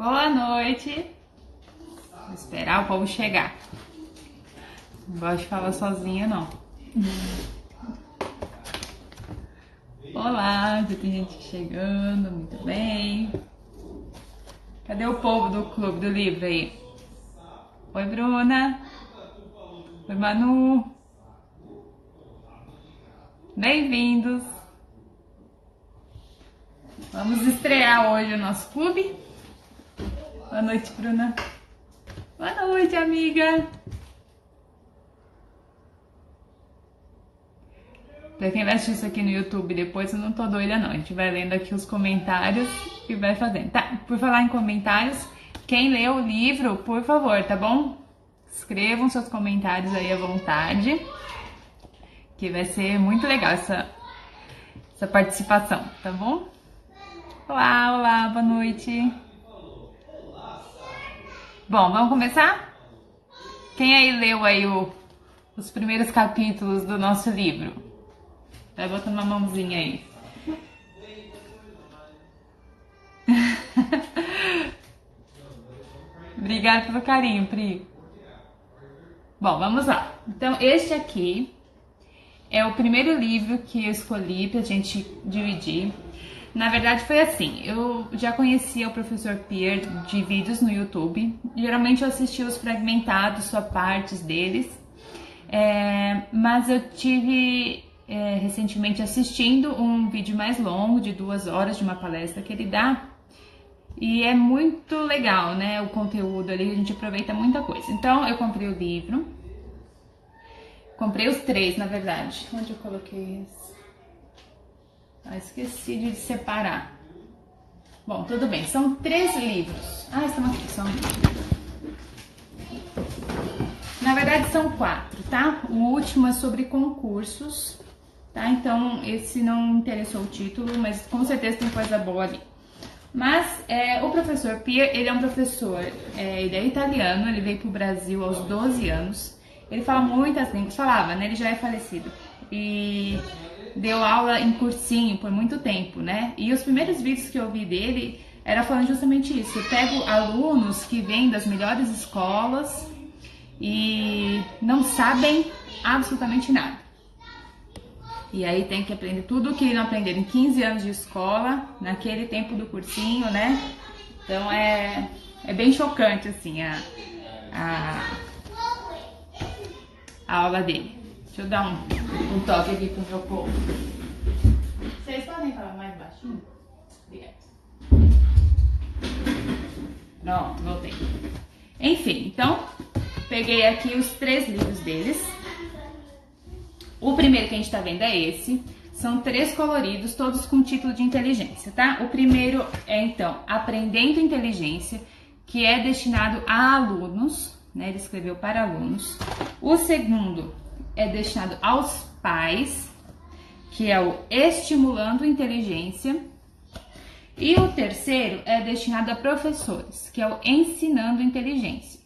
Boa noite. Vou esperar o povo chegar. Não gosto de falar sozinha, não. Olá, já tem gente chegando, muito bem. Cadê o povo do Clube do Livro aí? Oi, Bruna. Oi, Manu. Bem-vindos. Vamos estrear hoje o nosso clube. Boa noite, Bruna. Boa noite, amiga. Pra quem vai assistir isso aqui no YouTube depois, eu não tô doida não. A gente vai lendo aqui os comentários e vai fazendo. Tá, por falar em comentários, quem leu o livro, por favor, tá bom? Escrevam seus comentários aí à vontade, que vai ser muito legal essa participação, tá bom? Olá, olá, boa noite. Bom, vamos começar? Quem aí leu aí os primeiros capítulos do nosso livro? Vai botando uma mãozinha aí. Obrigada pelo carinho, Pri. Bom, vamos lá. Então, este aqui é o primeiro livro que eu escolhi pra gente dividir. Na verdade, foi assim. Eu já conhecia o professor Pierre de vídeos no YouTube. Geralmente eu assistia os fragmentados, só partes deles. Mas eu tive recentemente assistindo um vídeo mais longo, de 2 horas, de uma palestra que ele dá. E é muito legal, né? O conteúdo ali, a gente aproveita muita coisa. Então, eu comprei o livro. Comprei os 3, na verdade. Onde eu coloquei esse? Ah, esqueci de separar. Bom, tudo bem. São 3 livros. Ah, estão aqui. Na verdade, são 4, tá? O último é sobre concursos, tá? Então, esse não interessou o título, mas com certeza tem coisa boa ali. Mas o professor Pierre, ele é um professor, ele é italiano, ele veio pro Brasil aos 12 anos. Ele fala muitas línguas, falava, né? Ele já é falecido. E deu aula em cursinho por muito tempo, né? E os primeiros vídeos que eu vi dele era falando justamente isso. Eu pego alunos que vêm das melhores escolas e não sabem absolutamente nada. E aí tem que aprender tudo que não aprenderam em 15 anos de escola, naquele tempo do cursinho, né? Então é bem chocante, assim, a aula dele. Deixa eu dar um toque aqui pro meu povo. Vocês podem falar mais baixinho? Obrigada. Pronto, voltei. Enfim, então, peguei aqui os 3 livros deles. O primeiro que a gente tá vendo é esse. São 3 coloridos, todos com título de inteligência, tá? O primeiro é, então, Aprendendo Inteligência, que é destinado a alunos, né? Ele escreveu para alunos. O segundo é destinado aos pais, que é o Estimulando Inteligência. E o terceiro é destinado a professores, que é o Ensinando Inteligência.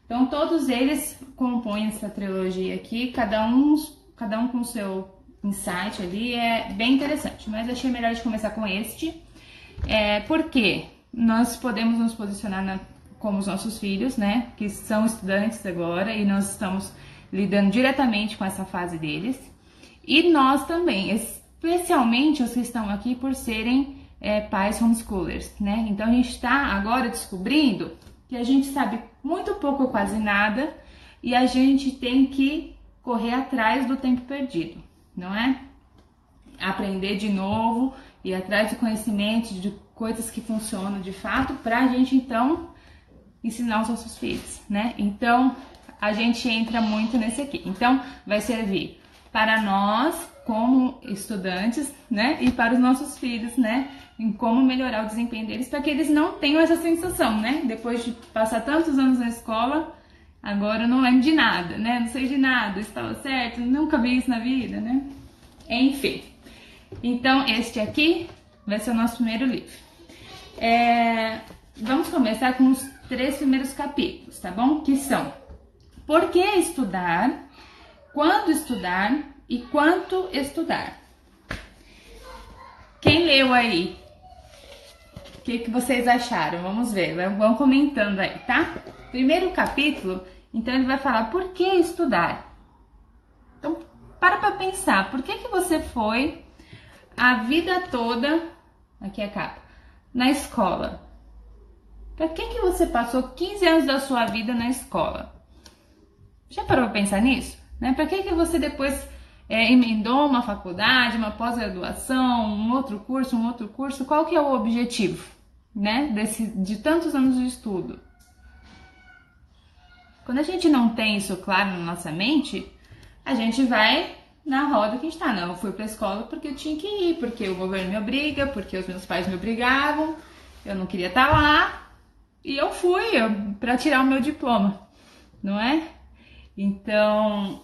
Então, todos eles compõem essa trilogia aqui, cada um com o seu insight ali, é bem interessante. Mas achei melhor de começar com este, porque nós podemos nos posicionar como os nossos filhos, né, que são estudantes agora, e nós estamos lidando diretamente com essa fase deles. E nós também, especialmente os que estão aqui por serem pais homeschoolers, né? Então a gente está agora descobrindo que a gente sabe muito pouco ou quase nada e a gente tem que correr atrás do tempo perdido, não é? Aprender de novo, ir atrás de conhecimento, de coisas que funcionam de fato, para a gente então ensinar os nossos filhos, né? Então a gente entra muito nesse aqui. Então vai servir para nós como estudantes, né? E para os nossos filhos, né? Em como melhorar o desempenho deles, para que eles não tenham essa sensação, né? Depois de passar tantos anos na escola, agora eu não lembro de nada, né? Não sei de nada, estava certo, nunca vi isso na vida, né? Enfim. Então, este aqui vai ser o nosso primeiro livro. Vamos começar com os 3 primeiros capítulos, tá bom? Que são: por que estudar, quando estudar e quanto estudar. Quem leu aí? que vocês acharam? Vamos ver, vão comentando aí, tá? Primeiro capítulo, então ele vai falar por que estudar. Então, para pensar, por que você foi a vida toda, aqui é a capa, na escola? Para que você passou 15 anos da sua vida na escola? Já parou para pensar nisso? Né? Para que você depois emendou uma faculdade, uma pós-graduação, um outro curso? Qual que é o objetivo, né, de tantos anos de estudo? Quando a gente não tem isso claro na nossa mente, a gente vai na roda que a gente tá. Não, eu fui pra escola porque eu tinha que ir, porque o governo me obriga, porque os meus pais me obrigavam, eu não queria estar lá, e eu fui para tirar o meu diploma, não é? Então,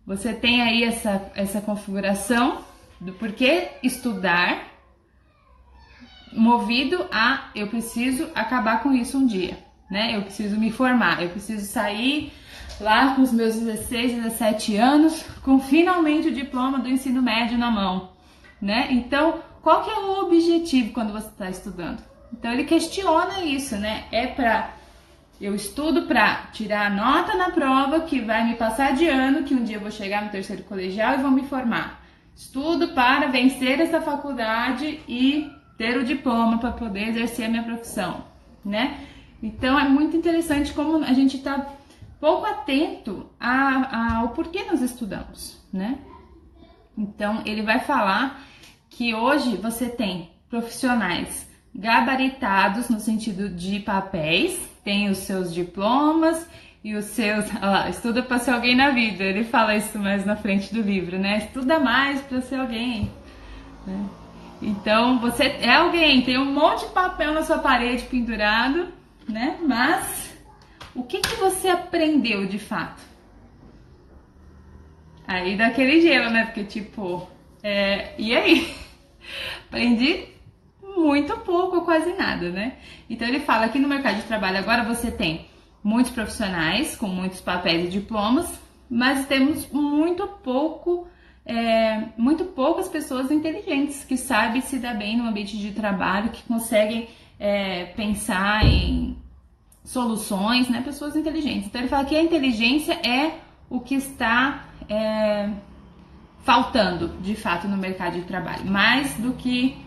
você tem aí essa configuração do porquê estudar, movido a eu preciso acabar com isso um dia, né? Eu preciso me formar, eu preciso sair lá com os meus 16, 17 anos, com finalmente o diploma do ensino médio na mão, né? Então, qual que é o objetivo quando você está estudando? Então, ele questiona isso, né? Eu estudo para tirar a nota na prova que vai me passar de ano, que um dia eu vou chegar no terceiro colegial e vou me formar. Estudo para vencer essa faculdade e ter o diploma para poder exercer a minha profissão, né? Então é muito interessante como a gente está pouco atento ao porquê nós estudamos, né? Então ele vai falar que hoje você tem profissionais gabaritados no sentido de papéis, tem os seus diplomas e os seus... Olha lá, estuda para ser alguém na vida. Ele fala isso mais na frente do livro, né? Estuda mais para ser alguém, né? Então, você é alguém, tem um monte de papel na sua parede pendurado, né? Mas, o que você aprendeu de fato? Aí dá aquele gelo, né? Porque, tipo, e aí? Aprendi muito pouco ou quase nada, né? Então ele fala que no mercado de trabalho agora você tem muitos profissionais com muitos papéis e diplomas, mas temos muito poucas pessoas inteligentes que sabem se dar bem no ambiente de trabalho, que conseguem pensar em soluções, né? Pessoas inteligentes. Então ele fala que a inteligência é o que está faltando de fato no mercado de trabalho, mais do que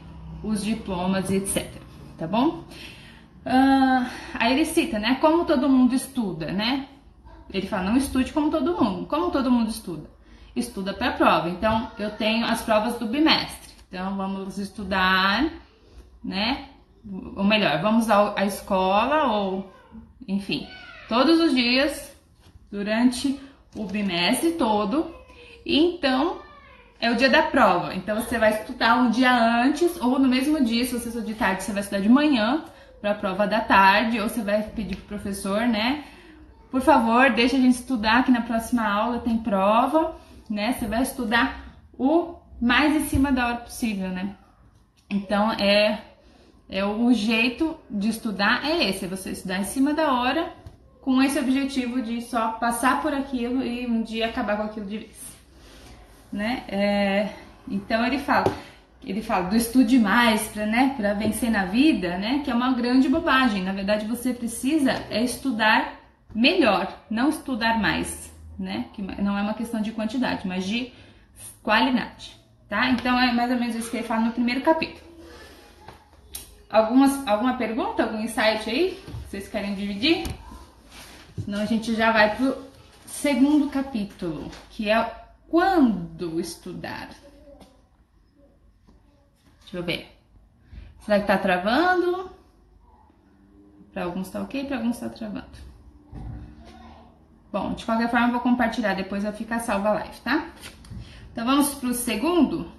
os diplomas e etc, tá bom? Aí ele cita, né, como todo mundo estuda, né? Ele fala, não estude como todo mundo. Como todo mundo estuda? Estuda para a prova. Então, eu tenho as provas do bimestre. Então, vamos estudar, né? Ou melhor, vamos à escola ou, enfim, todos os dias durante o bimestre todo. E então, é o dia da prova. Então, você vai estudar um dia antes ou no mesmo dia, se você estuda de tarde, você vai estudar de manhã para a prova da tarde, ou você vai pedir pro professor, né? Por favor, deixa a gente estudar, que na próxima aula tem prova, né? Você vai estudar o mais em cima da hora possível, né? Então, o jeito de estudar é esse, é você estudar em cima da hora, com esse objetivo de só passar por aquilo e um dia acabar com aquilo de vez, né? Então, ele fala do estude mais para vencer na vida, né? Que é uma grande bobagem. Na verdade, você precisa estudar melhor, não estudar mais, né? Que não é uma questão de quantidade, mas de qualidade, tá? Então, é mais ou menos isso que ele fala no primeiro capítulo. Alguma pergunta, algum insight aí? Vocês querem dividir? Senão a gente já vai pro segundo capítulo, que é quando estudar. Deixa eu ver. Será que tá travando? Para alguns tá ok, para alguns tá travando. Bom, de qualquer forma eu vou compartilhar, depois vai ficar salva a live, tá? Então vamos pro segundo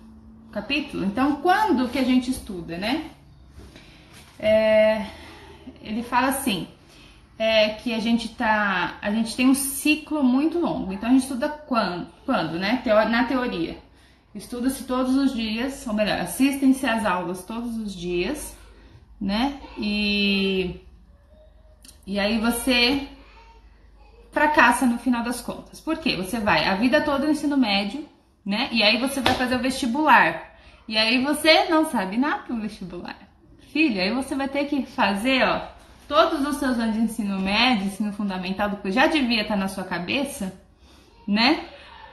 capítulo. Então, quando que a gente estuda, né? Ele fala assim, que a gente tem um ciclo muito longo. Então a gente estuda quando, né? Na teoria. Estuda-se todos os dias, ou melhor, assistem-se às aulas todos os dias, né? E aí você fracassa no final das contas. Por quê? Você vai a vida toda no ensino médio, né? E aí você vai fazer o vestibular. E aí você não sabe nada pro vestibular. Filho, aí você vai ter que fazer, ó, todos os seus anos de ensino médio, ensino fundamental, do que já devia estar na sua cabeça, né?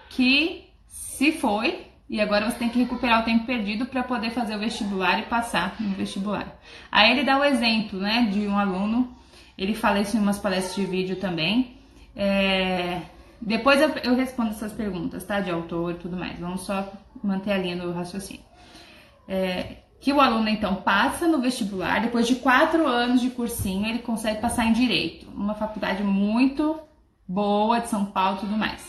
Que se foi, e agora você tem que recuperar o tempo perdido para poder fazer o vestibular e passar no vestibular. Aí ele dá o exemplo, né, de um aluno, ele fala isso em umas palestras de vídeo também. Depois eu respondo essas perguntas, tá, de autor e tudo mais. Vamos só manter a linha do raciocínio. Que o aluno, então, passa no vestibular, depois de 4 anos de cursinho, ele consegue passar em Direito, uma faculdade muito boa de São Paulo e tudo mais.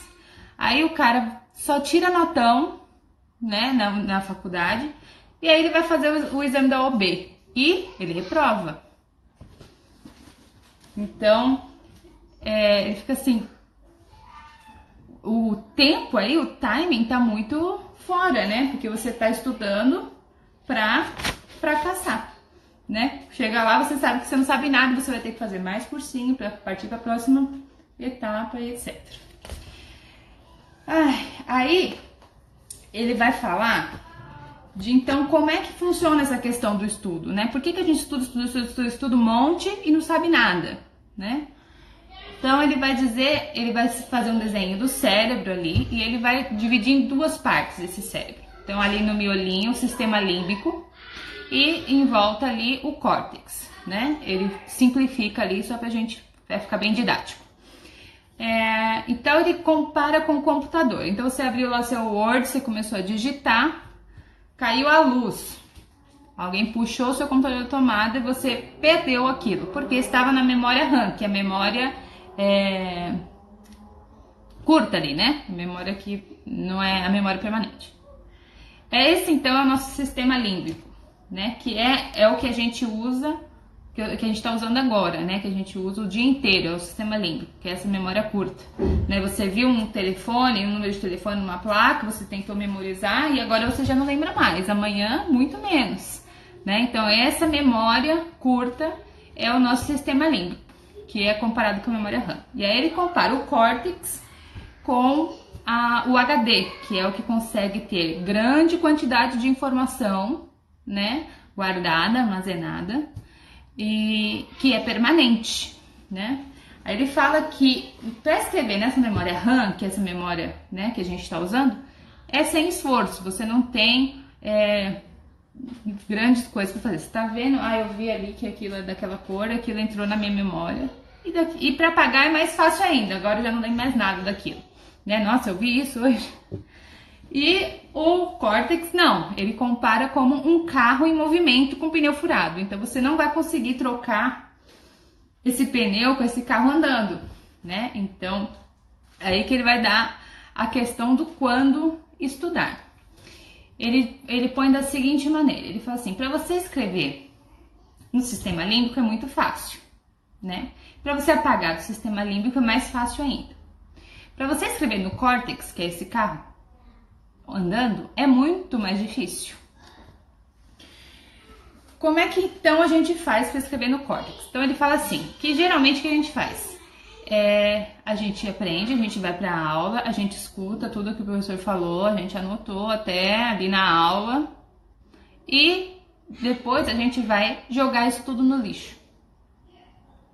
Aí o cara só tira notão, né, na faculdade, e aí ele vai fazer o exame da OB, e ele reprova. Então, ele fica assim, o tempo aí, o timing tá muito fora, né, porque você tá estudando pra fracassar, né? Chega lá, você sabe que você não sabe nada, você vai ter que fazer mais cursinho para partir para a próxima etapa e etc. Aí ele vai falar de então como é que funciona essa questão do estudo, né? Por que a gente estuda um monte e não sabe nada, né? Então ele vai dizer, ele vai fazer um desenho do cérebro ali e ele vai dividir em 2 partes esse cérebro. Então ali no miolinho o sistema límbico e em volta ali o córtex, né? Ele simplifica ali só pra gente ficar bem didático. Então ele compara com o computador. Então você abriu lá seu Word, você começou a digitar, caiu a luz, alguém puxou o seu computador da tomada e você perdeu aquilo, porque estava na memória RAM, que é a memória curta ali, né? A memória que não é a memória permanente. Esse então é o nosso sistema límbico, né? Que é o que a gente usa, que a gente está usando agora, né? Que a gente usa o dia inteiro, é o sistema límbico, que é essa memória curta. Né? Você viu um telefone, um número de telefone numa placa, você tentou memorizar e agora você já não lembra mais. Amanhã, muito menos. Né? Então, essa memória curta é o nosso sistema límbico, que é comparado com a memória RAM. E aí ele compara o córtex com o HD, que é o que consegue ter grande quantidade de informação, né, guardada, armazenada, e que é permanente, né? Aí ele fala que para escrever nessa memória RAM, que é essa memória, né, que a gente está usando, é sem esforço, você não tem grandes coisas para fazer. Você tá vendo? Eu vi ali que aquilo é daquela cor, aquilo entrou na minha memória, e para apagar é mais fácil ainda, agora eu já não lembro mais nada daquilo. Né? Nossa, eu vi isso hoje. E o córtex não, ele compara como um carro em movimento com pneu furado. Então você não vai conseguir trocar esse pneu com esse carro andando, né? Então, aí que ele vai dar a questão do quando estudar. Ele põe da seguinte maneira, ele fala assim, para você escrever no sistema límbico é muito fácil, né? Para você apagar do sistema límbico é mais fácil ainda. Para você escrever no córtex, que é esse carro andando, é muito mais difícil. Como é que então a gente faz para escrever no córtex? Então ele fala assim, que geralmente o que a gente faz? A gente aprende, a gente vai para a aula, a gente escuta tudo que o professor falou, a gente anotou até ali na aula e depois a gente vai jogar isso tudo no lixo.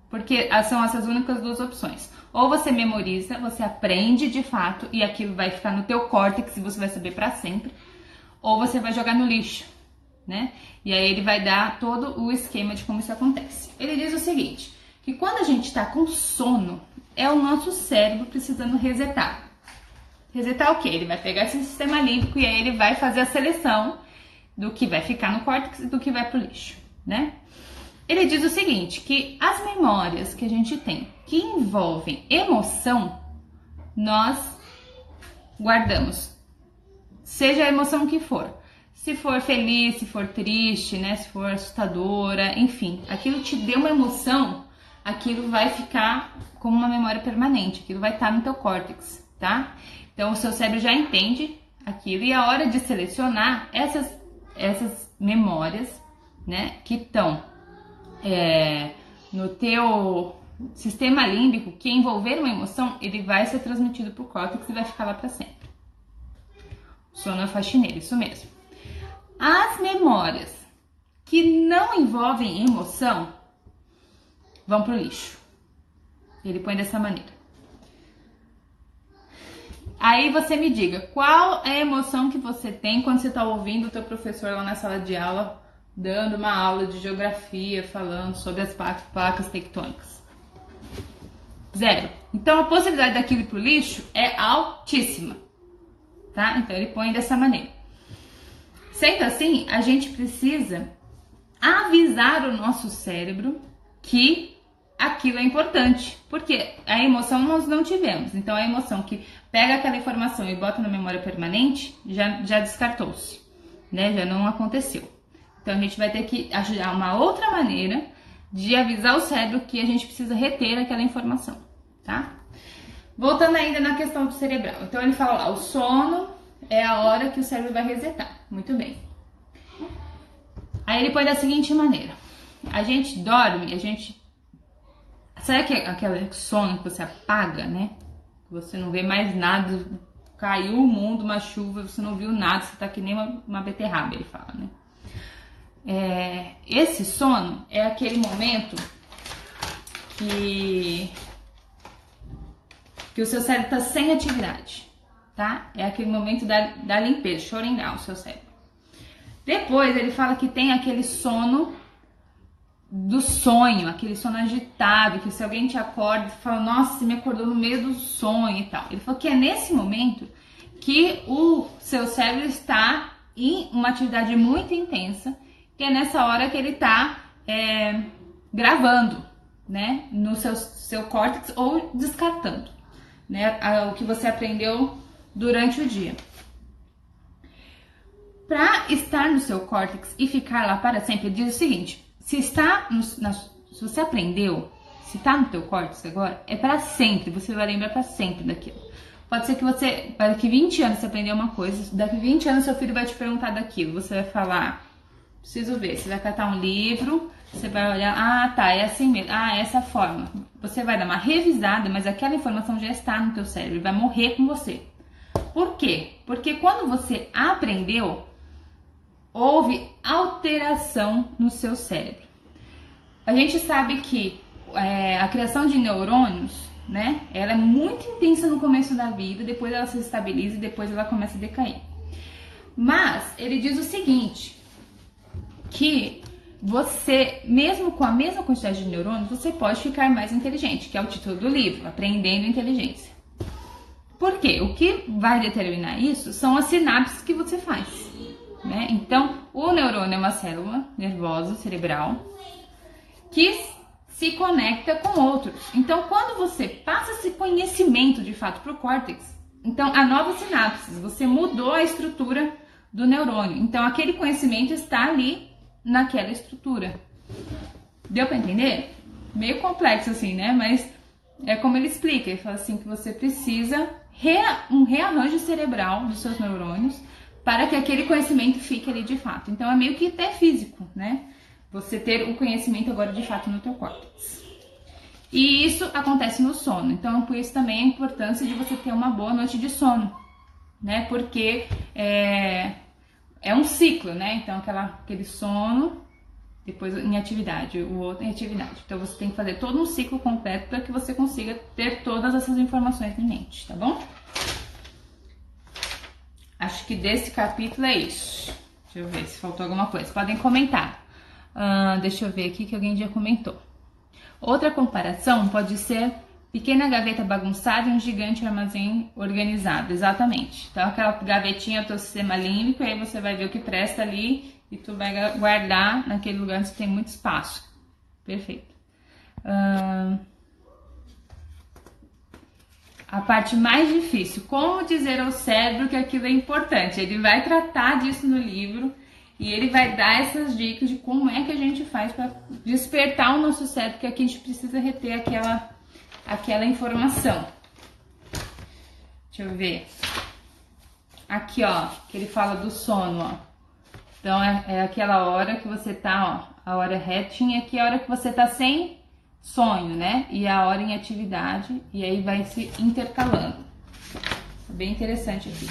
Porque são essas únicas 2 opções. Ou você memoriza, você aprende de fato e aquilo vai ficar no teu córtex e você vai saber para sempre. Ou você vai jogar no lixo, né? E aí ele vai dar todo o esquema de como isso acontece. Ele diz o seguinte, que quando a gente está com sono, é o nosso cérebro precisando resetar. Resetar o quê? Ele vai pegar esse sistema límbico e aí ele vai fazer a seleção do que vai ficar no córtex e do que vai pro lixo, né? Ele diz o seguinte, que as memórias que a gente tem que envolvem emoção, nós guardamos, seja a emoção que for. Se for feliz, se for triste, né, se for assustadora, enfim, aquilo te deu uma emoção, aquilo vai ficar como uma memória permanente, aquilo vai estar no teu córtex, tá? Então o seu cérebro já entende aquilo e a hora de selecionar essas memórias, né, que estão no teu sistema límbico, que envolver uma emoção, ele vai ser transmitido para o córtex e vai ficar lá para sempre. Sono é faxineiro, isso mesmo. as memórias que não envolvem emoção vão pro lixo. Ele põe dessa maneira. Aí você me diga, qual é a emoção que você tem quando você está ouvindo o teu professor lá na sala de aula, dando uma aula de geografia, falando sobre as placas tectônicas? Zero. Então a possibilidade daquilo ir pro lixo é altíssima, tá? Então ele põe dessa maneira. Sendo assim, a gente precisa avisar o nosso cérebro que aquilo é importante, porque a emoção nós não tivemos. Então a emoção que pega aquela informação e bota na memória permanente já descartou-se, né? Já não aconteceu. Então a gente vai ter que achar uma outra maneira de avisar o cérebro que a gente precisa reter aquela informação, tá? Voltando ainda na questão do cerebral. Então ele fala lá, o sono é a hora que o cérebro vai resetar. Muito bem. Aí ele põe da seguinte maneira. A gente dorme, sabe aquele sono que você apaga, né? Você não vê mais nada, caiu o mundo, uma chuva, você não viu nada, você tá que nem uma beterraba, ele fala, né? Esse sono é aquele momento que o seu cérebro tá sem atividade, tá? É aquele momento da limpeza, shutting down o seu cérebro. Depois ele fala que tem aquele sono do sonho, aquele sono agitado, que se alguém te acorda e fala, nossa, você me acordou no meio do sonho e tal. Ele falou que é nesse momento que o seu cérebro está em uma atividade muito intensa, que é nessa hora que ele está gravando, né, no seu córtex ou descartando, né, o que você aprendeu durante o dia. Para estar no seu córtex e ficar lá para sempre, ele diz o seguinte: se você aprendeu, se está no teu córtex agora, é para sempre, você vai lembrar para sempre daquilo. Pode ser que daqui 20 anos você aprendeu uma coisa, daqui 20 anos seu filho vai te perguntar daquilo, você vai falar, preciso ver, você vai catar um livro, você vai olhar, ah tá, é assim mesmo, ah, é essa forma. Você vai dar uma revisada, mas aquela informação já está no teu cérebro, vai morrer com você. Por quê? Porque quando você aprendeu, houve alteração no seu cérebro. A gente sabe que a criação de neurônios, né, ela é muito intensa no começo da vida, depois ela se estabiliza e depois ela começa a decair. Mas ele diz o seguinte, que você, mesmo com a mesma quantidade de neurônios, você pode ficar mais inteligente, que é o título do livro, Aprendendo Inteligência. Por quê? O que vai determinar isso são as sinapses que você faz, né? Então, o neurônio é uma célula nervosa cerebral que se conecta com outros. Então, quando você passa esse conhecimento de fato para o córtex, então há novas sinapses, você mudou a estrutura do neurônio. Então, aquele conhecimento está ali naquela estrutura. Deu para entender? Meio complexo assim, né? Mas é como ele explica. Ele fala assim que você precisa um rearranjo cerebral dos seus neurônios para que aquele conhecimento fique ali de fato. Então, é meio que até físico, né? Você ter o conhecimento agora de fato no teu córtex. E isso acontece no sono. Então, por isso também a importância de você ter uma boa noite de sono, né? Porque é um ciclo, né? Então, aquele sono, depois em atividade, o outro em atividade. Então, você tem que fazer todo um ciclo completo para que você consiga ter todas essas informações em mente, tá bom? Acho que desse capítulo é isso. Deixa eu ver se faltou alguma coisa. Podem comentar. Deixa eu ver aqui que alguém já comentou. Outra comparação pode ser pequena gaveta bagunçada e um gigante armazém organizado. Exatamente. Então, aquela gavetinha é o teu sistema límbico, e aí você vai ver o que presta ali e tu vai guardar naquele lugar onde tem muito espaço. Perfeito. A parte mais difícil, como dizer ao cérebro que aquilo é importante. Ele vai tratar disso no livro e ele vai dar essas dicas de como é que a gente faz para despertar o nosso cérebro, que aqui a gente precisa reter aquela informação. Deixa eu ver. Aqui, ó, que ele fala do sono, ó. Então, é aquela hora que você tá, ó, a hora retinha, aqui é a hora que você tá sem sonho, né? E a hora em atividade, e aí vai se intercalando. É bem interessante aqui.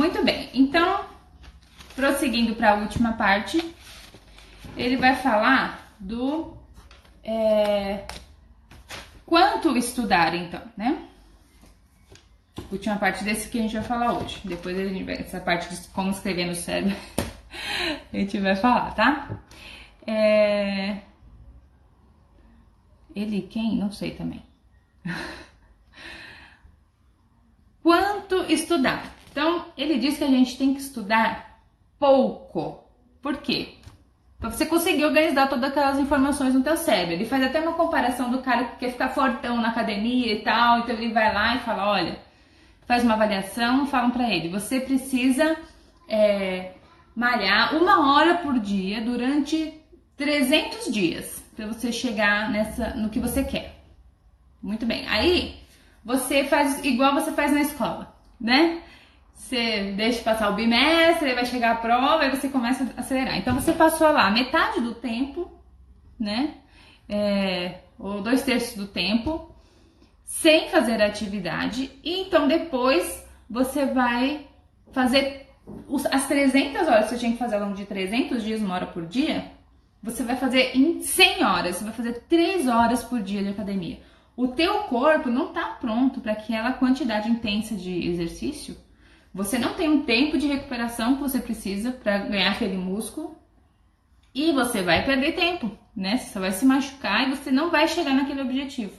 Muito bem, então, prosseguindo para a última parte, ele vai falar do quanto estudar, então, né? Última parte desse que a gente vai falar hoje. Depois a gente vai, essa parte de como escrever no cérebro, a gente vai falar, tá? Ele quem? Não sei também. Quanto estudar? Então, ele diz que a gente tem que estudar pouco. Por quê? Pra você conseguir organizar todas aquelas informações no teu cérebro. Ele faz até uma comparação do cara que quer ficar fortão na academia e tal. Então ele vai lá e fala, olha, faz uma avaliação, falam pra ele, você precisa malhar 1 hora por dia durante 300 dias pra você chegar no que você quer. Muito bem. Aí você faz igual você faz na escola, né? Você deixa passar o bimestre, aí vai chegar a prova, aí você começa a acelerar. Então você passou lá metade do tempo, né? Ou 2/3 do tempo, sem fazer a atividade. E então depois você vai fazer as 300 horas que você tinha que fazer ao longo de 300 dias, 1 hora por dia. Você vai fazer em 100 horas, você vai fazer 3 horas por dia de academia. O teu corpo não está pronto para aquela quantidade intensa de exercício. Você não tem um tempo de recuperação que você precisa para ganhar aquele músculo e você vai perder tempo, né? Você vai se machucar e você não vai chegar naquele objetivo,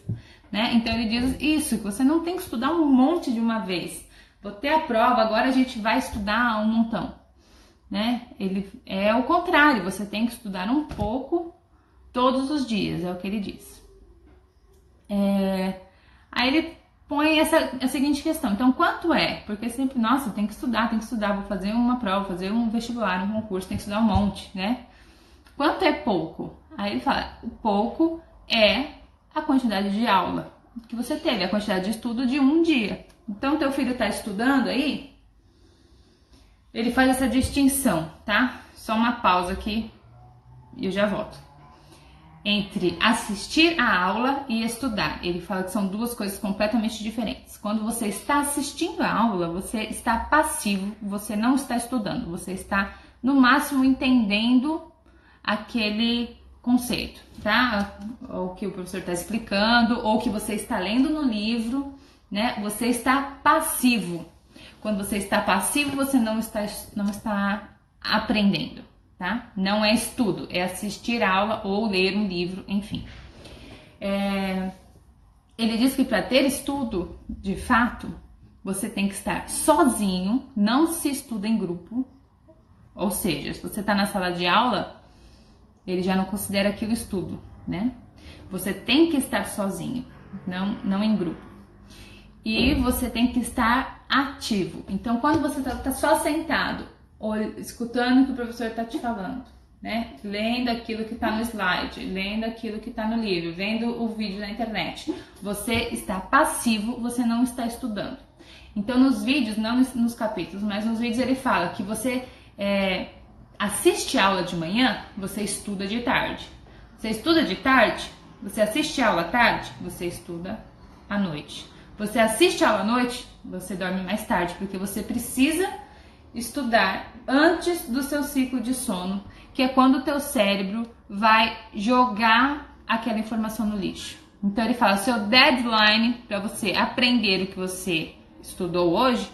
né? Então ele diz isso, que você não tem que estudar um monte de uma vez. Vou ter a prova, agora a gente vai estudar um montão, né? Ele é o contrário, você tem que estudar um pouco todos os dias, é o que ele diz. Aí ele põe a seguinte questão, então quanto é? Porque sempre, nossa, tem que estudar, vou fazer uma prova, vou fazer um vestibular, um concurso, tem que estudar um monte, né? Quanto é pouco? Aí ele fala, o pouco é a quantidade de aula que você teve, a quantidade de estudo de um dia. Então, teu filho tá estudando aí, ele faz essa distinção, tá? Só uma pausa aqui e eu já volto. Entre assistir a aula e estudar. Ele fala que são duas coisas completamente diferentes. Quando você está assistindo a aula, você está passivo, você não está estudando, você está, no máximo, entendendo aquele conceito, tá? Ou que o professor está explicando, ou que você está lendo no livro, né? Você está passivo. Quando você está passivo, você não está aprendendo, tá? Não é estudo, é assistir aula ou ler um livro, enfim. Ele diz que para ter estudo, de fato, você tem que estar sozinho, não se estuda em grupo. Ou seja, se você está na sala de aula, ele já não considera aquilo estudo, né? Você tem que estar sozinho, não em grupo. E você tem que estar ativo. Então, quando você está só sentado, ou escutando o que o professor está te falando, né? Lendo aquilo que está no slide, lendo aquilo que está no livro, vendo o vídeo na internet, você está passivo, você não está estudando. Então, nos vídeos, não nos capítulos, mas nos vídeos ele fala que você assiste a aula de manhã, você estuda de tarde. Você estuda de tarde, você assiste a aula à tarde, você estuda à noite. Você assiste a aula à noite, você dorme mais tarde, porque você precisa estudar antes do seu ciclo de sono, que é quando o teu cérebro vai jogar aquela informação no lixo. Então ele fala, seu deadline para você aprender o que você estudou hoje,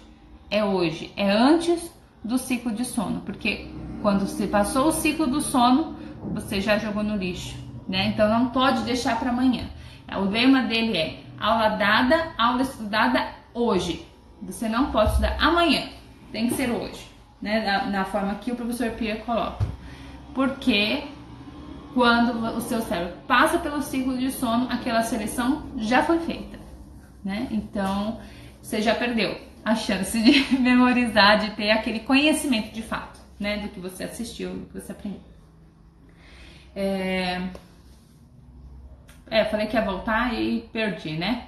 é antes do ciclo de sono, porque quando você passou o ciclo do sono, você já jogou no lixo, né? Então não pode deixar para amanhã. O lema dele é aula dada, aula estudada hoje. Você não pode estudar amanhã, tem que ser hoje, né? Na forma que o professor Pierre coloca. Porque quando o seu cérebro passa pelo ciclo de sono, aquela seleção já foi feita, né? Então você já perdeu a chance de memorizar, de ter aquele conhecimento de fato, né? Do que você assistiu, do que você aprendeu. Falei que ia voltar e perdi, né?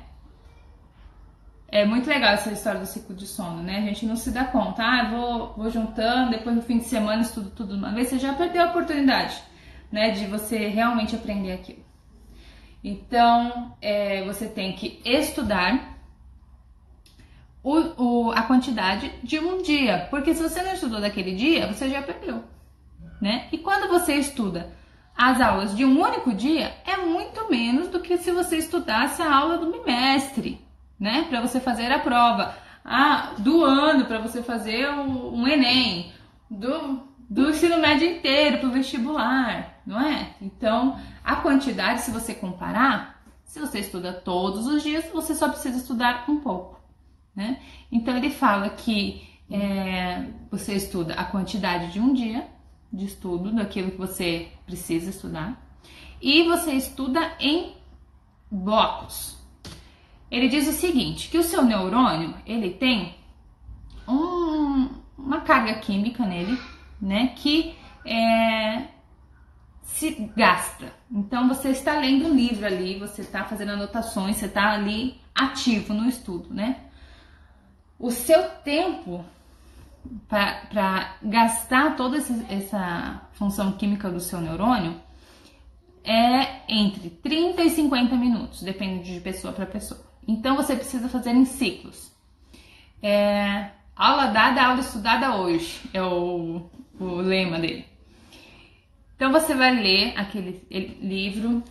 É muito legal essa história do ciclo de sono, né? A gente não se dá conta. Vou juntando, depois no fim de semana estudo tudo de uma vez. Você já perdeu a oportunidade, né? De você realmente aprender aquilo. Então, você tem que estudar a quantidade de um dia, porque se você não estudou daquele dia, você já perdeu, né? E quando você estuda as aulas de um único dia, é muito menos do que se você estudasse a aula do bimestre, né? Para você fazer a prova do ano, para você fazer um Enem, do ensino médio inteiro, para o vestibular, não é? Então, a quantidade, se você comparar, se você estuda todos os dias, você só precisa estudar um pouco, né? Então, ele fala que você estuda a quantidade de um dia de estudo, daquilo que você precisa estudar, e você estuda em blocos. Ele diz o seguinte, que o seu neurônio, ele tem uma carga química nele, né, que se gasta. Então, você está lendo um livro ali, você está fazendo anotações, você está ali ativo no estudo, né? O seu tempo para gastar toda essa função química do seu neurônio é entre 30 e 50 minutos, depende de pessoa para pessoa. Então, você precisa fazer em ciclos. Aula dada, aula estudada hoje, é o lema dele. Então, você vai ler aquele livro,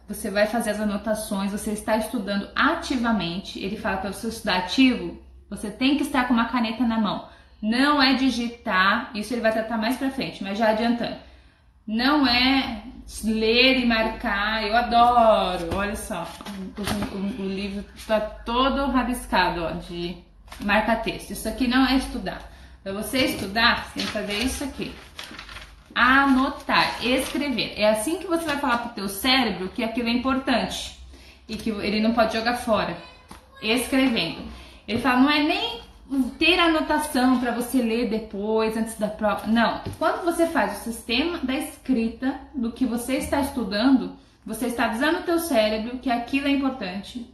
você vai fazer as anotações, você está estudando ativamente. Ele fala para você estudar ativo, você tem que estar com uma caneta na mão. Não é digitar, isso ele vai tratar mais pra frente, mas já adiantando. Não é ler e marcar, eu adoro, olha só, o livro está todo rabiscado, ó, de marca-texto. Isso aqui não é estudar. Para você estudar, você tem que fazer isso aqui. Anotar, escrever. É assim que você vai falar pro teu cérebro que aquilo é importante e que ele não pode jogar fora. Escrevendo. Ele fala, não é nem ter anotação para você ler depois, antes da prova. Não. Quando você faz o sistema da escrita do que você está estudando, você está avisando o teu cérebro que aquilo é importante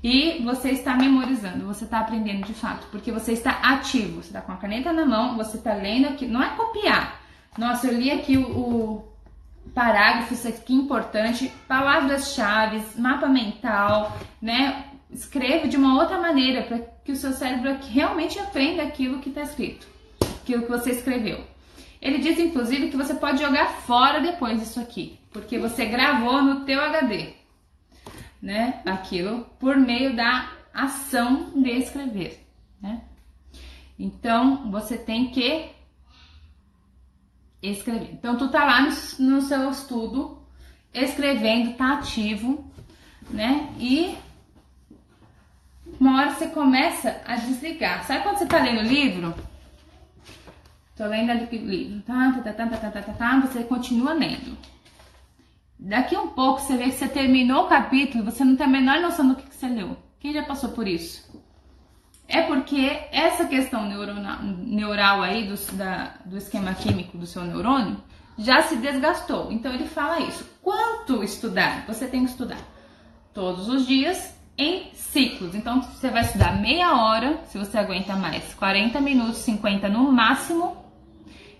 e você está memorizando, você está aprendendo de fato, porque você está ativo, você está com a caneta na mão, você está lendo aqui, não é copiar. Nossa, eu li aqui o parágrafo, isso aqui é importante, palavras-chave, mapa mental, né? Escreva de uma outra maneira para que o seu cérebro realmente aprenda aquilo que está escrito, aquilo que você escreveu. Ele diz, inclusive, que você pode jogar fora depois isso aqui, porque você gravou no teu HD, né? Aquilo por meio da ação de escrever, né? Então, você tem que escrever. Então, tu tá lá no seu estudo, escrevendo, tá ativo, né? E uma hora você começa a desligar. Sabe quando você tá lendo o livro? Tô lendo o livro, você continua lendo. Daqui um pouco você vê que você terminou o capítulo, você não tem a menor noção do que você leu. Quem já passou por isso? É porque essa questão neural aí do esquema químico do seu neurônio já se desgastou. Então ele fala isso. Quanto estudar? Você tem que estudar todos os dias em ciclos. Então você vai estudar meia hora, se você aguenta mais, 40 minutos, 50 no máximo.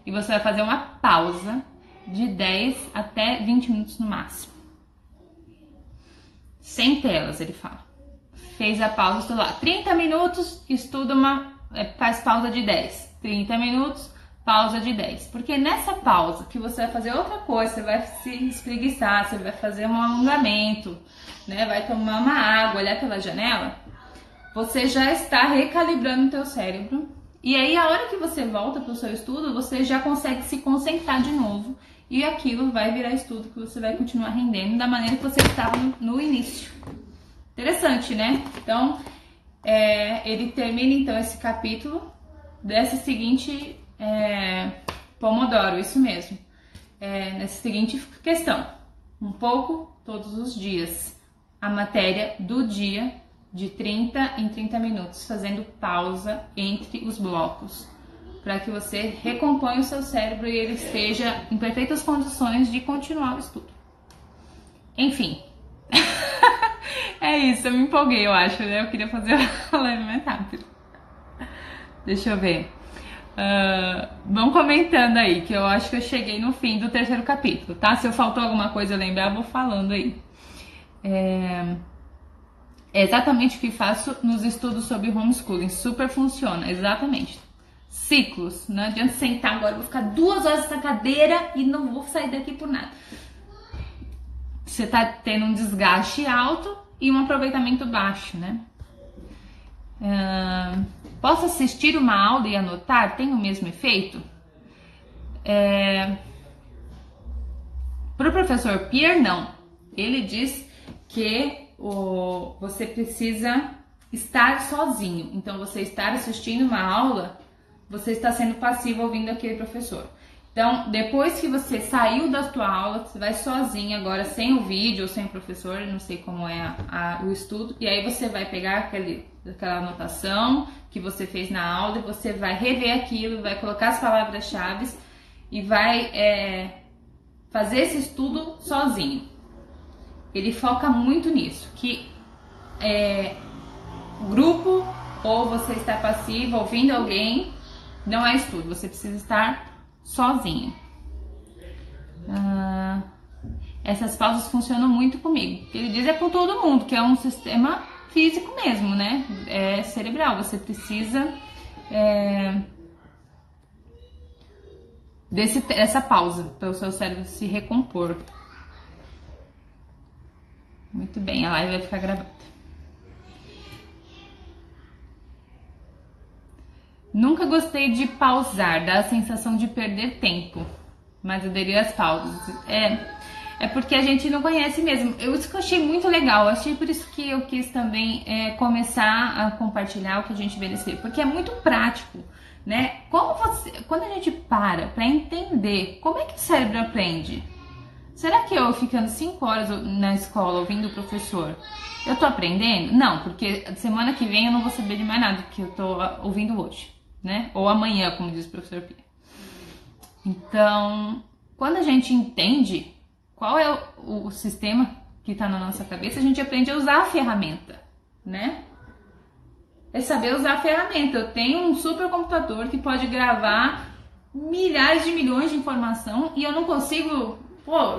E você vai fazer uma pausa de 10 até 20 minutos no máximo. Sem telas, ele fala. Fez a pausa, estuda lá 30 minutos, estuda faz pausa de 10. 30 minutos, pausa de 10. Porque nessa pausa que você vai fazer outra coisa, você vai se espreguiçar, você vai fazer um alongamento, né? Vai tomar uma água, olhar pela janela, você já está recalibrando o teu cérebro. E aí, a hora que você volta para o seu estudo, você já consegue se concentrar de novo. E aquilo vai virar estudo que você vai continuar rendendo da maneira que você estava no início. Interessante, né? Então, ele termina então esse capítulo dessa seguinte Pomodoro, isso mesmo. Nessa seguinte questão. Um pouco todos os dias. A matéria do dia de 30 em 30 minutos, fazendo pausa entre os blocos, para que você recomponha o seu cérebro e ele esteja em perfeitas condições de continuar o estudo. Enfim, é isso, eu me empolguei, eu acho, né? Eu queria fazer a live mais rápido. Deixa eu ver. Vão comentando aí, que eu acho que eu cheguei no fim do terceiro capítulo, tá? Se eu faltou alguma coisa lembrar, eu vou falando aí. É exatamente o que faço nos estudos sobre homeschooling. Super funciona, exatamente. Ciclos. Não adianta sentar agora, vou ficar 2 horas nessa cadeira e não vou sair daqui por nada. Você tá tendo um desgaste alto e um aproveitamento baixo, né? Posso assistir uma aula e anotar? Tem o mesmo efeito? Para o professor Pierre, não. Ele diz que você precisa estar sozinho. Então, você estar assistindo uma aula, você está sendo passivo ouvindo aquele professor. Então, depois que você saiu da sua aula, você vai sozinho agora, sem o vídeo ou sem o professor, não sei como é o estudo, e aí você vai pegar aquela anotação que você fez na aula, e você vai rever aquilo, vai colocar as palavras-chave e vai fazer esse estudo sozinho. Ele foca muito nisso, que grupo ou você está passivo ouvindo alguém não é estudo, você precisa estar sozinho. Essas pausas funcionam muito comigo. O que ele diz é com todo mundo, que é um sistema físico mesmo, né? É cerebral, você precisa dessa pausa para o seu cérebro se recompor. Muito bem, a live vai ficar gravada. Nunca gostei de pausar, dá a sensação de perder tempo, mas aderi às pausas. É porque a gente não conhece mesmo. Isso que eu achei muito legal, achei por isso que eu quis também começar a compartilhar o que a gente vê nesse livro, porque é muito prático, né? Quando a gente para entender como é que o cérebro aprende, será que eu ficando 5 horas na escola ouvindo o professor, eu tô aprendendo? Não, porque semana que vem eu não vou saber de mais nada que eu tô ouvindo hoje, né? Ou amanhã, como diz o professor Pia. Então, quando a gente entende qual é o sistema que está na nossa cabeça, a gente aprende a usar a ferramenta, né? É saber usar a ferramenta. Eu tenho um supercomputador que pode gravar milhares de milhões de informação e eu não consigo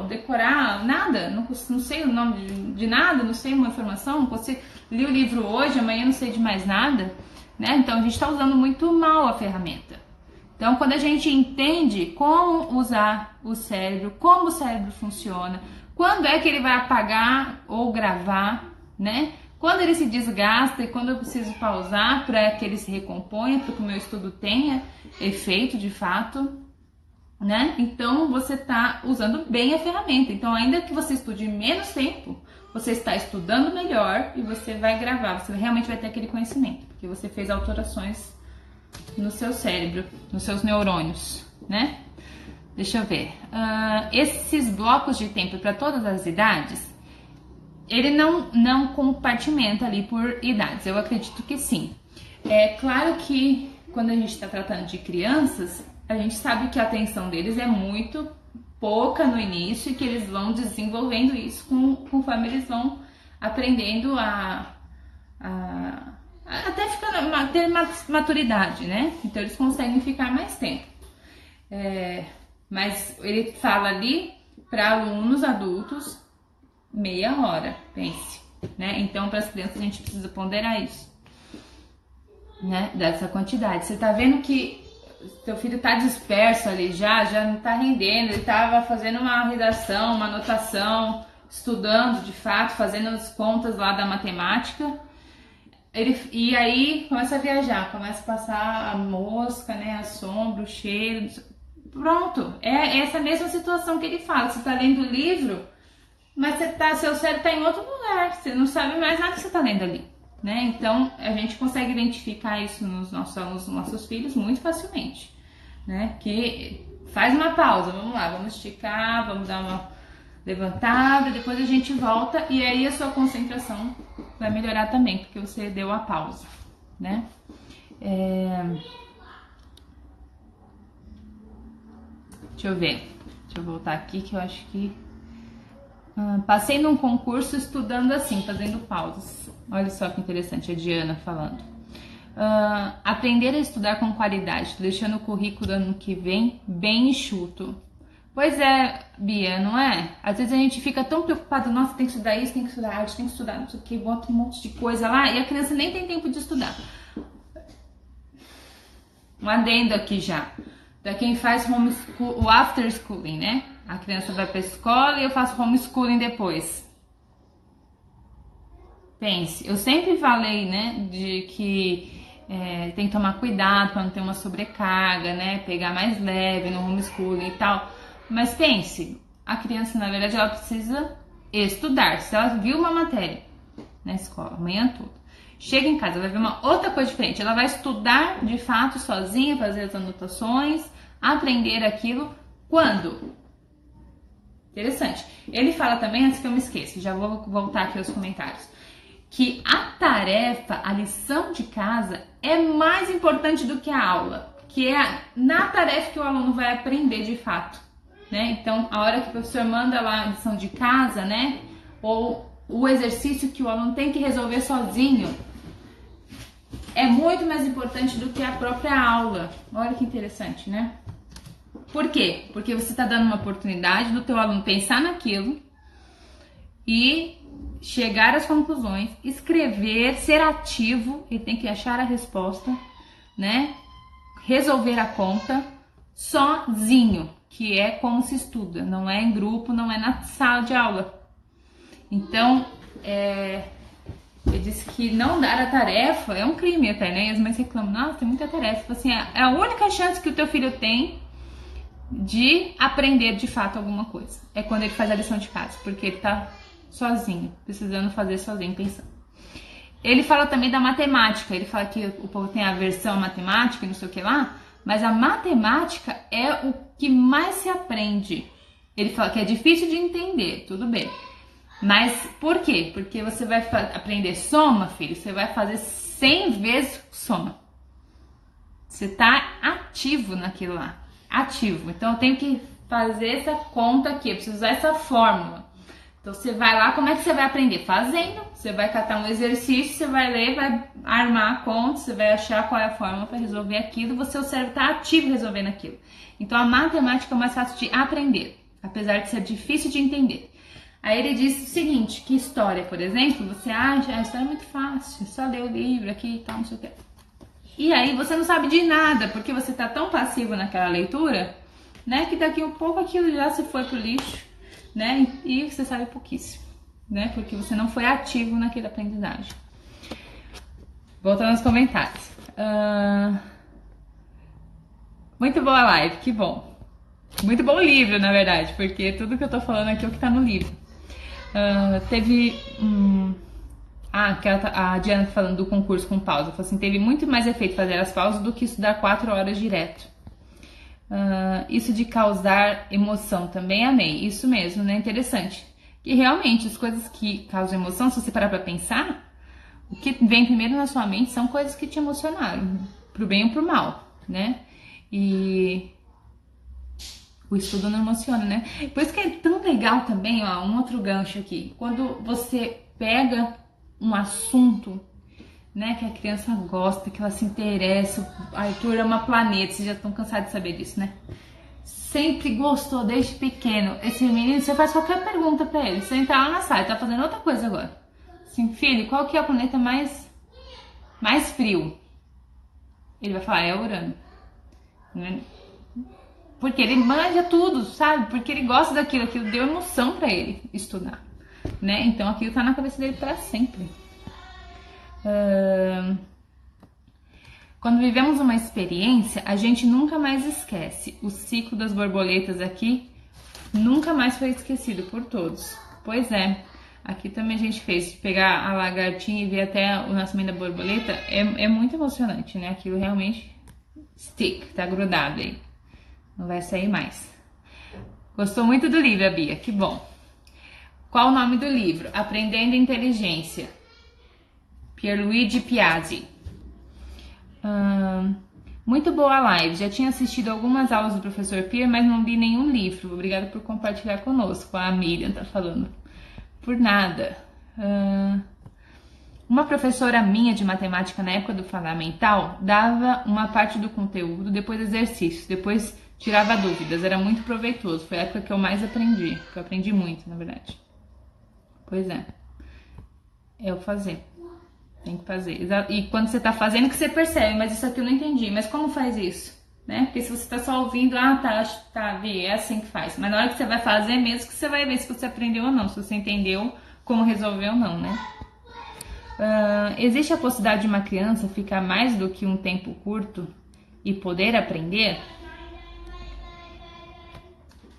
decorar nada, não sei o nome de nada, não sei uma informação, não consigo. Li o livro hoje, amanhã não sei de mais nada, né? Então a gente está usando muito mal a ferramenta. Então, quando a gente entende como usar o cérebro, como o cérebro funciona, quando é que ele vai apagar ou gravar, né? Quando ele se desgasta e quando eu preciso pausar para que ele se recomponha, para que o meu estudo tenha efeito de fato, né? Então, você está usando bem a ferramenta. Então, ainda que você estude menos tempo, você está estudando melhor e você vai gravar, você realmente vai ter aquele conhecimento, porque você fez alterações no seu cérebro, nos seus neurônios, né? Deixa eu ver. Esses blocos de tempo para todas as idades, ele não compartimenta ali por idades. Eu acredito que sim. É claro que quando a gente está tratando de crianças, a gente sabe que a atenção deles é muito pouca no início e que eles vão desenvolvendo isso conforme eles vão aprendendo até ter maturidade, né? Então eles conseguem ficar mais tempo. Mas ele fala ali para alunos adultos meia hora, pense, né? Então para as crianças a gente precisa ponderar isso, né? Dessa quantidade. Você tá vendo que seu filho tá disperso ali já não tá rendendo, ele tava fazendo uma redação, uma anotação, estudando de fato, fazendo as contas lá da matemática. E aí começa a viajar, começa a passar a mosca, né, a sombra, o cheiro, pronto, é essa mesma situação que ele fala. Você tá lendo o livro, mas seu cérebro tá em outro lugar, você não sabe mais nada que você tá lendo ali, né? Então a gente consegue identificar isso nos nossos alunos, nos nossos filhos muito facilmente, né? Que faz uma pausa, vamos lá, vamos esticar, vamos dar uma levantada, depois a gente volta e aí a sua concentração vai melhorar também, porque você deu a pausa, né? Deixa eu ver, deixa eu voltar aqui que eu acho que passei num concurso estudando assim, fazendo pausas. Olha só que interessante, a Diana falando. Aprender a estudar com qualidade, deixando o currículo ano que vem bem enxuto. Pois é, Bia, não é? Às vezes a gente fica tão preocupado, nossa, tem que estudar isso, tem que estudar arte, tem que estudar não sei o que, bota um monte de coisa lá e a criança nem tem tempo de estudar. Um adendo aqui já, para quem faz homeschool, o after schooling, né? A criança vai para a escola e eu faço homeschooling depois. Pense, eu sempre falei, né, de que tem que tomar cuidado para não ter uma sobrecarga, né? Pegar mais leve no homeschooling e tal. Mas pense, a criança, na verdade, ela precisa estudar. Se ela viu uma matéria na escola, a manhã toda, chega em casa, vai ver uma outra coisa diferente. Ela vai estudar, de fato, sozinha, fazer as anotações, aprender aquilo. Quando? Interessante. Ele fala também, antes que eu me esqueça, já vou voltar aqui aos comentários, que a tarefa, a lição de casa é mais importante do que a aula, que é na tarefa que o aluno vai aprender de fato, né? Então, a hora que o professor manda lá a lição de casa, né? Ou o exercício que o aluno tem que resolver sozinho, é muito mais importante do que a própria aula. Olha que interessante, né? Por quê? Porque você está dando uma oportunidade do teu aluno pensar naquilo e chegar às conclusões, escrever, ser ativo, ele tem que achar a resposta, né? Resolver a conta sozinho, que é como se estuda, não é em grupo, não é na sala de aula. Então, ele disse que não dar a tarefa é um crime até, né? E as mães reclamam, nossa, tem muita tarefa. Assim, é a única chance que o teu filho tem de aprender de fato alguma coisa. É quando ele faz a lição de casa, porque ele tá sozinho, precisando fazer sozinho, pensando. Ele fala também da matemática, ele fala que o povo tem aversão à matemática e não sei o que lá, mas a matemática é o que mais se aprende. Ele fala que é difícil de entender, tudo bem. Mas por quê? Porque você vai aprender soma, filho, você vai fazer 100 vezes soma. Você tá ativo naquilo lá, ativo. Então eu tenho que fazer essa conta aqui, eu preciso usar essa fórmula. Então você vai lá, como é que você vai aprender? Fazendo. Você vai catar um exercício, você vai ler, vai armar a conta, você vai achar qual é a fórmula para resolver aquilo, o seu cérebro está ativo resolvendo aquilo. Então a matemática é mais fácil de aprender, apesar de ser difícil de entender. Aí ele disse o seguinte, que história, por exemplo, você acha, a história é muito fácil, só ler o livro aqui e tal, não sei o que. E aí você não sabe de nada, porque você está tão passivo naquela leitura, né, que daqui a um pouco aquilo já se foi pro lixo, né, e você sabe pouquíssimo, né, porque você não foi ativo naquela aprendizagem. Voltando aos comentários. Muito boa a live, que bom. Muito bom o livro, na verdade, porque tudo que eu tô falando aqui é o que tá no livro. Teve a Diana falando do concurso com pausa, falou assim, teve muito mais efeito fazer as pausas do que estudar 4 horas direto. Isso de causar emoção também amei, isso mesmo, né? Interessante. E realmente, as coisas que causam emoção, se você parar pra pensar, o que vem primeiro na sua mente são coisas que te emocionaram, pro bem ou pro mal, né? E o estudo não emociona, né? Por isso que é tão legal também, ó, um outro gancho aqui. Quando você pega um assunto, né, que a criança gosta, que ela se interessa, Arthur ama planeta, vocês já estão cansados de saber disso, né? Sempre gostou desde pequeno. Esse menino, você faz qualquer pergunta pra ele. Você entrar lá na sala, ele tá fazendo outra coisa agora. Assim, filho, qual que é o planeta mais frio? Ele vai falar, é Urano. Porque ele manja tudo, sabe? Porque ele gosta daquilo, aquilo deu emoção pra ele estudar, né? Então aquilo tá na cabeça dele pra sempre. Quando vivemos uma experiência, a gente nunca mais esquece. O ciclo das borboletas aqui nunca mais foi esquecido por todos. Pois é, aqui também a gente fez, pegar a lagartinha e ver até o nascimento da borboleta, é muito emocionante, né? Aquilo realmente stick, tá grudado aí. Não vai sair mais. Gostou muito do livro, a Bia, que bom. Qual o nome do livro? Aprendendo Inteligência. Pierluigi Piazzi. Muito boa a live. Já tinha assistido algumas aulas do professor Pierre, mas não li nenhum livro. Obrigada por compartilhar conosco. A Miriam tá falando. Por nada. Uma professora minha de matemática na época do fundamental dava uma parte do conteúdo, depois exercícios, depois tirava dúvidas, era muito proveitoso. Foi a época que eu mais aprendi, que eu aprendi muito, na verdade. Pois é. É o fazer. Tem que fazer. E quando você tá fazendo que você percebe, mas isso aqui eu não entendi. Mas como faz isso? Né? Porque se você tá só ouvindo, vi, é assim que faz. Mas na hora que você vai fazer mesmo, que você vai ver se você aprendeu ou não, se você entendeu como resolver ou não, né? Existe a possibilidade de uma criança ficar mais do que um tempo curto e poder aprender?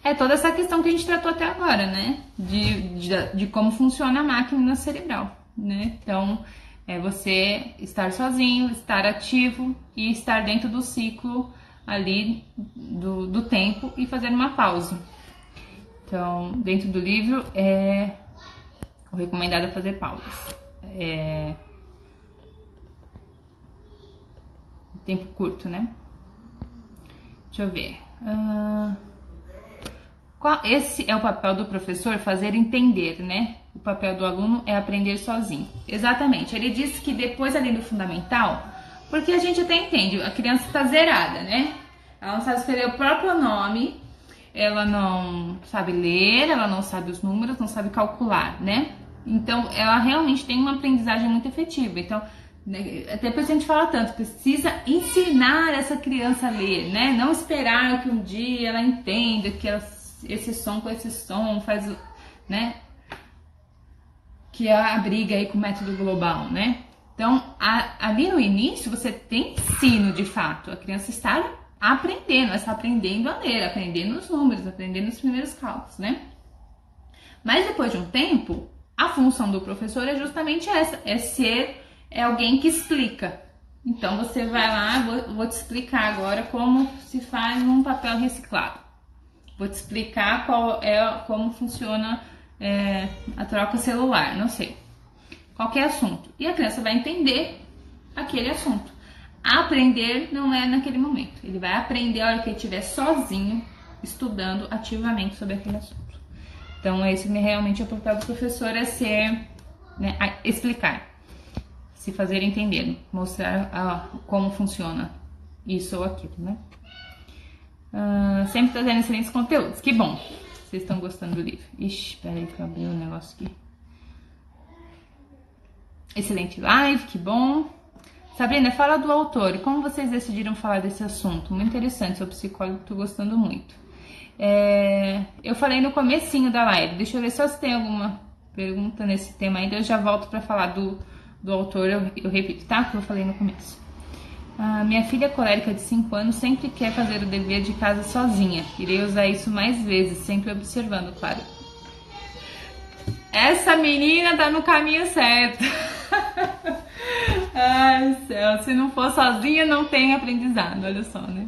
É toda essa questão que a gente tratou até agora, né? De como funciona a máquina cerebral, né? Então, é você estar sozinho, estar ativo e estar dentro do ciclo ali do tempo e fazer uma pausa. Então, dentro do livro o recomendado é fazer pausas. Tempo curto, né? Deixa eu ver. Esse é o papel do professor, fazer entender, né? O papel do aluno é aprender sozinho. Exatamente. Ele disse que depois ali do fundamental, porque a gente até entende, a criança está zerada, né? Ela não sabe escrever o próprio nome, ela não sabe ler, ela não sabe os números, não sabe calcular, né? Então, ela realmente tem uma aprendizagem muito efetiva. Então, até por isso a gente fala tanto, precisa ensinar essa criança a ler, né? Não esperar que um dia ela entenda que esse som com esse som faz, né? Que é a briga aí com o método global, né? Então, ali no início, você tem ensino de fato. A criança está aprendendo, ela está aprendendo a ler, aprendendo os números, aprendendo os primeiros cálculos, né? Mas depois de um tempo, a função do professor é justamente essa, é alguém que explica. Então, você vai lá, vou te explicar agora como se faz um papel reciclado. Vou te explicar como funciona a troca celular, não sei. Qualquer assunto. E a criança vai entender aquele assunto. Aprender não é naquele momento. Ele vai aprender a hora que ele estiver sozinho, estudando ativamente sobre aquele assunto. Então, esse realmente é o papel do professor, explicar, se fazer entender, mostrar como funciona isso ou aquilo, né? Sempre trazendo excelentes conteúdos. Que bom! Vocês estão gostando do livro. Ixi, peraí que eu abri um negócio aqui. Excelente live, que bom. Sabrina, fala do autor e como vocês decidiram falar desse assunto. Muito interessante, sou psicóloga, tô gostando muito. Eu falei no comecinho da live, deixa eu ver só se tem alguma pergunta nesse tema ainda, eu já volto para falar do autor, eu repito, tá? Que eu falei no começo. Minha filha colérica de 5 anos sempre quer fazer o dever de casa sozinha. Irei usar isso mais vezes, sempre observando, claro. Essa menina tá no caminho certo. Ai, céu, se não for sozinha, não tem aprendizado, olha só, né?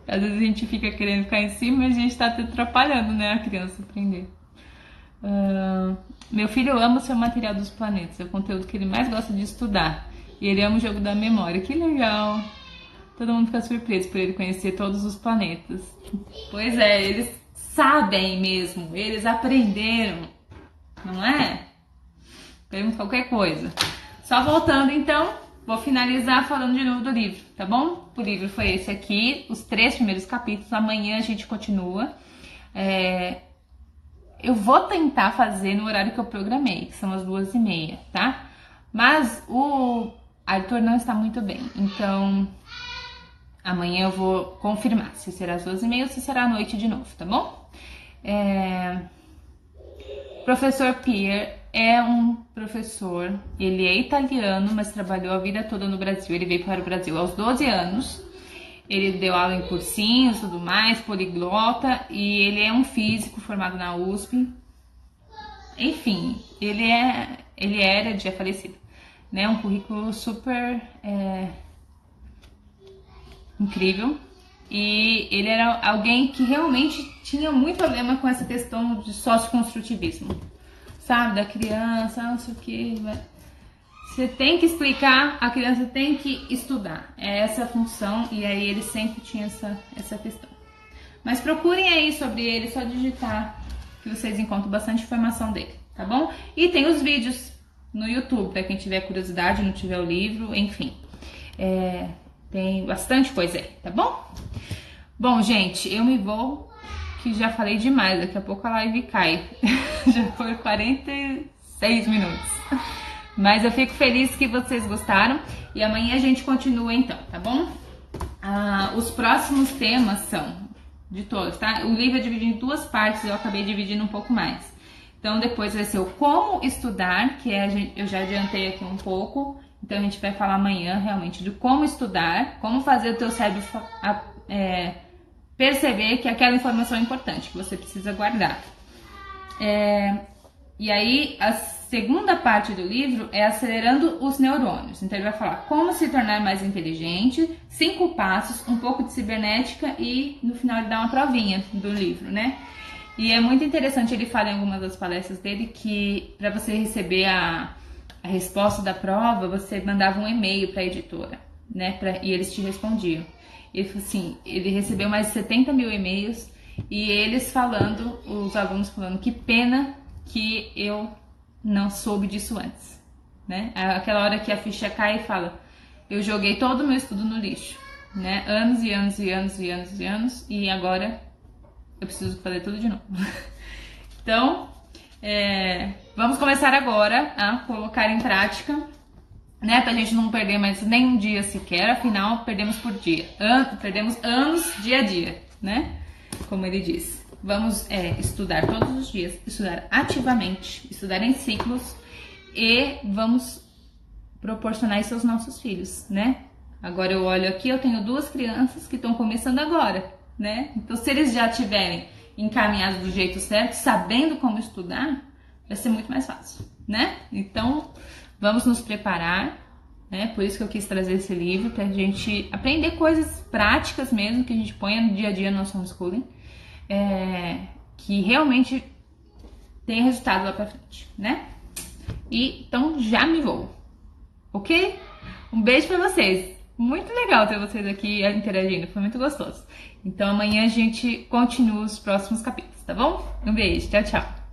Às vezes a gente fica querendo ficar em cima, mas a gente tá atrapalhando, né, a criança aprender. Meu filho ama o seu material dos planetas, é o conteúdo que ele mais gosta de estudar. E ele ama o jogo da memória, que legal! Todo mundo fica surpreso por ele conhecer todos os planetas. Pois é, eles sabem mesmo, eles aprenderam, não é? Pergunta qualquer coisa. Só voltando então, vou finalizar falando de novo do livro, tá bom? O livro foi esse aqui, os 3 primeiros capítulos, amanhã a gente continua. Eu vou tentar fazer no horário que eu programei, que são as 2h30, tá? Mas o Arthur não está muito bem, então amanhã eu vou confirmar se será às 2h30 ou se será à noite de novo, tá bom? Professor Pierre é um professor, ele é italiano, mas trabalhou a vida toda no Brasil. Ele veio para o Brasil aos 12 anos, ele deu aula em cursinhos e tudo mais, poliglota, e ele é um físico formado na USP. Enfim, ele era, já falecido, né? Um currículo super incrível. E ele era alguém que realmente tinha muito problema com essa questão de socioconstrutivismo, sabe? Da criança, não sei o que. Você tem que explicar, a criança tem que estudar. É essa a função, e aí ele sempre tinha essa questão. Mas procurem aí sobre ele, só digitar que vocês encontram bastante informação dele, tá bom? E tem os vídeos no YouTube, para quem tiver curiosidade, não tiver o livro, enfim. Tem bastante coisa aí, tá bom? Bom, gente, eu me vou, que já falei demais, daqui a pouco a live cai. Já foi 46 minutos. Mas eu fico feliz que vocês gostaram e amanhã a gente continua então, tá bom? Os próximos temas são, de todos, tá? O livro é dividido em duas partes, eu acabei dividindo um pouco mais. Então depois vai ser o como estudar, que eu já adiantei aqui um pouco. Então a gente vai falar amanhã realmente de como estudar, como fazer o teu cérebro perceber que aquela informação é importante, que você precisa guardar. E aí a segunda parte do livro é acelerando os neurônios. Então ele vai falar como se tornar mais inteligente, 5 passos, um pouco de cibernética e no final ele dá uma provinha do livro, né? E é muito interessante, ele fala em algumas das palestras dele que para você receber a resposta da prova, você mandava um e-mail para a editora, né? E eles te respondiam. Ele falou assim, ele recebeu mais de 70 mil e-mails e eles falando, os alunos falando, que pena que eu não soube disso antes, né? Aquela hora que a ficha cai e fala, eu joguei todo o meu estudo no lixo, né? Anos e anos e anos e anos e anos e agora eu preciso fazer tudo de novo. Então, vamos começar agora a colocar em prática, né? Pra gente não perder mais nem um dia sequer, afinal perdemos por dia, perdemos anos dia a dia, né? Como ele diz. Vamos estudar todos os dias, estudar ativamente, estudar em ciclos e vamos proporcionar isso aos nossos filhos, né? Agora eu olho aqui, eu tenho 2 crianças que estão começando agora, né? Então se eles já tiverem encaminhados do jeito certo, sabendo como estudar, vai ser muito mais fácil, né? Então vamos nos preparar, né? Por isso que eu quis trazer esse livro, pra gente aprender coisas práticas mesmo, que a gente ponha no dia a dia no nosso homeschooling. Que realmente tem resultado lá pra frente, né? E então já me vou, ok? Um beijo pra vocês. Muito legal ter vocês aqui interagindo, foi muito gostoso. Então amanhã a gente continua os próximos capítulos, tá bom? Um beijo, tchau, tchau.